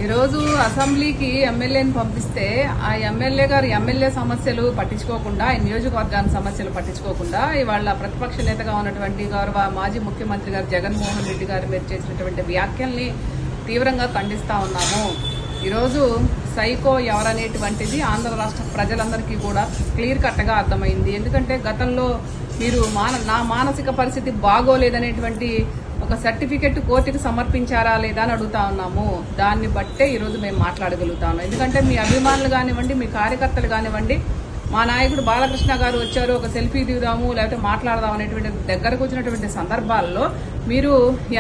ఈ రోజు అసెంబ్లీకి ఎమ్మెల్యేని పంపిస్తే ఆ ఎమ్మెల్యే గారు ఎమ్మెల్యే సమస్యలు పట్టించుకోకుండా నియోజకవర్గానికి సమస్యలు పట్టించుకోకుండా ఇవాళ ప్రతిపక్ష నేతగా ఉన్నటువంటి గౌరవ మాజీ ముఖ్యమంత్రి గారు జగన్మోహన్ రెడ్డి గారు మీద చేసినటువంటి వ్యాఖ్యల్ని తీవ్రంగా ఖండిస్తా ఉన్నాము. ఈరోజు సైకో ఎవరనేటువంటిది ఆంధ్ర రాష్ట్ర ప్రజలందరికీ కూడా క్లియర్ కట్ గా అర్థమైంది. ఎందుకంటే గతంలో మీరు నా మానసిక పరిస్థితి బాగోలేదనేటువంటి ఒక సర్టిఫికెట్ కోర్టుకు సమర్పించారా లేదా అని అడుగుతా ఉన్నాము. దాన్ని బట్టే ఈరోజు మేము మాట్లాడగలుగుతాము. ఎందుకంటే మీ అభిమానులు కానివ్వండి, మీ కార్యకర్తలు కానివ్వండి, మా నాయకుడు బాలకృష్ణ గారు వచ్చారు, ఒక సెల్ఫీ దిగుదాము లేకపోతే మాట్లాడదాం అనేటువంటి దగ్గరకు వచ్చినటువంటి సందర్భాల్లో మీరు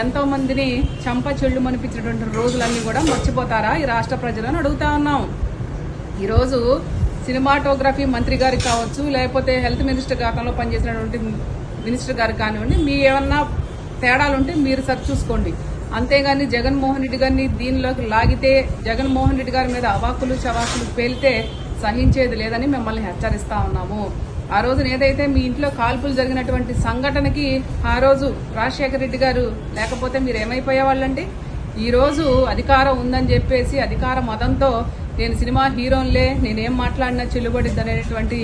ఎంతో మందిని చంప చెళ్ళు మనిపించినటువంటి రోజులన్నీ కూడా మర్చిపోతారా ఈ రాష్ట్ర ప్రజలను అడుగుతా ఉన్నాం. ఈరోజు సినిమాటోగ్రఫీ మంత్రి గారికి కావచ్చు, లేకపోతే హెల్త్ మినిస్టర్ గతంలో పనిచేసినటువంటి మినిస్టర్ గారికి కానివ్వండి, మీ ఏమన్నా తేడాలుంటే మీరు సరి చూసుకోండి. అంతేగాని జగన్మోహన్ రెడ్డి గారిని దీనిలోకి లాగితే, జగన్మోహన్ రెడ్డి గారి మీద అవాకులు చవాకులు పేలితే సహించేది లేదని మిమ్మల్ని హెచ్చరిస్తా ఉన్నాము. ఆ రోజున ఏదైతే మీ ఇంట్లో కాల్పులు జరిగినటువంటి సంఘటనకి ఆ రోజు రాజశేఖర రెడ్డి గారు లేకపోతే మీరు ఏమైపోయేవాళ్ళండి? ఈ రోజు అధికారం ఉందని చెప్పేసి అధికార మదంతో నేను సినిమా హీరోన్లే, నేనేం మాట్లాడినా చెల్లుబడిద్ది అనేటువంటి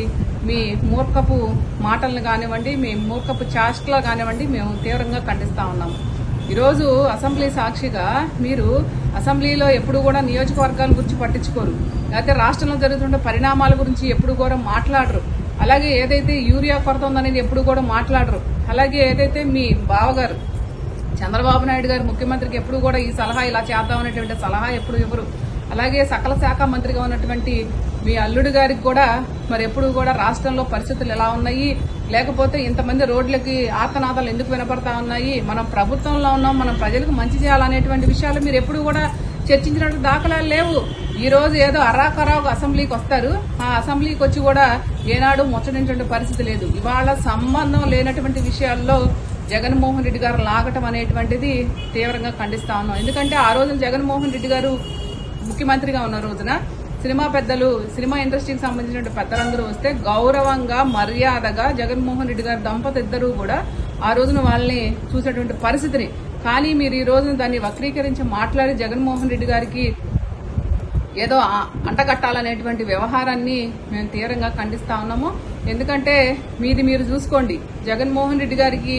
మీ మూర్ఖపు మాటలను కానివ్వండి, మీ మూర్ఖపు చేష్టలు కానివ్వండి మేము తీవ్రంగా ఖండిస్తా ఉన్నాము. ఈరోజు అసెంబ్లీ సాక్షిగా మీరు అసెంబ్లీలో ఎప్పుడు కూడా నియోజకవర్గాల గురించి పట్టించుకోరు, లేకపోతే రాష్ట్రంలో జరుగుతున్న పరిణామాల గురించి ఎప్పుడు కూడా మాట్లాడరు. అలాగే ఏదైతే యూరియా కొరత ఉందనేది ఎప్పుడు కూడా మాట్లాడరు. అలాగే ఏదైతే మీ బావగారు చంద్రబాబు నాయుడు గారు ముఖ్యమంత్రికి ఎప్పుడు కూడా ఈ సలహా ఇలా చేద్దామనేటువంటి సలహా ఎప్పుడు ఇవ్వరు. అలాగే సకల శాఖ మంత్రిగా ఉన్నటువంటి మీ అల్లుడు గారికి కూడా మరి ఎప్పుడు కూడా రాష్ట్రంలో పరిస్థితులు ఎలా ఉన్నాయి, లేకపోతే ఇంతమంది రోడ్లకి ఆర్తనాదాలు ఎందుకు వినపడతా ఉన్నాయి, మనం ప్రభుత్వంలో ఉన్నాం, మనం ప్రజలకు మంచి చేయాలనేటువంటి విషయాలు మీరు ఎప్పుడు కూడా చర్చించినట్టు దాఖలాలు లేవు. ఈ రోజు ఏదో అరాకరావు అసెంబ్లీకి వస్తారు, ఆ అసెంబ్లీకి వచ్చి కూడా ఏనాడు ముచ్చటించే పరిస్థితి లేదు. ఇవాళ సంబంధం లేనటువంటి విషయాల్లో జగన్మోహన్ రెడ్డి గారు లాగటం అనేటువంటిది తీవ్రంగా ఖండిస్తా ఉన్నాం. ఎందుకంటే ఆ రోజున జగన్మోహన్ రెడ్డి గారు ముఖ్యమంత్రిగా ఉన్న రోజున సినిమా పెద్దలు, సినిమా ఇండస్ట్రీకి సంబంధించిన పెద్దలందరూ వస్తే గౌరవంగా మర్యాదగా జగన్మోహన్ రెడ్డి గారి దంపతి ఇద్దరు కూడా ఆ రోజున వాళ్ళని చూసేటువంటి పరిస్థితిని, కానీ మీరు ఈ రోజున దాన్ని వక్రీకరించి మాట్లాడి జగన్మోహన్ రెడ్డి గారికి ఏదో అంటగట్టాలనేటువంటి వ్యవహారాన్ని మేము తీవ్రంగా ఖండిస్తా ఉన్నాము. ఎందుకంటే మీది మీరు చూసుకోండి, జగన్మోహన్ రెడ్డి గారికి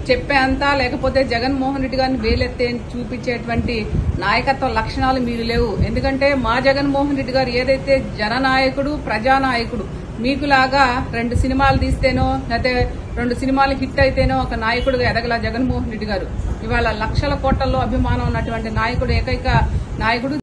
చెప్పేంత లేకపోతే జగన్మోహన్ రెడ్డి గారిని వేలెత్తే చూపించేటువంటి నాయకత్వ లక్షణాలు మీరు లేవు. ఎందుకంటే మా జగన్మోహన్ రెడ్డి గారు ఏదైతే జననాయకుడు, ప్రజానాయకుడు, మీకులాగా 2 సినిమాలు తీస్తేనో లేకపోతే 2 సినిమాలు హిట్ అయితేనో ఒక నాయకుడుగా ఎదగల జగన్మోహన్ రెడ్డి గారు. ఇవాళ లక్షల కోట్లలో అభిమానం ఉన్నటువంటి నాయకుడు, ఏకైక నాయకుడు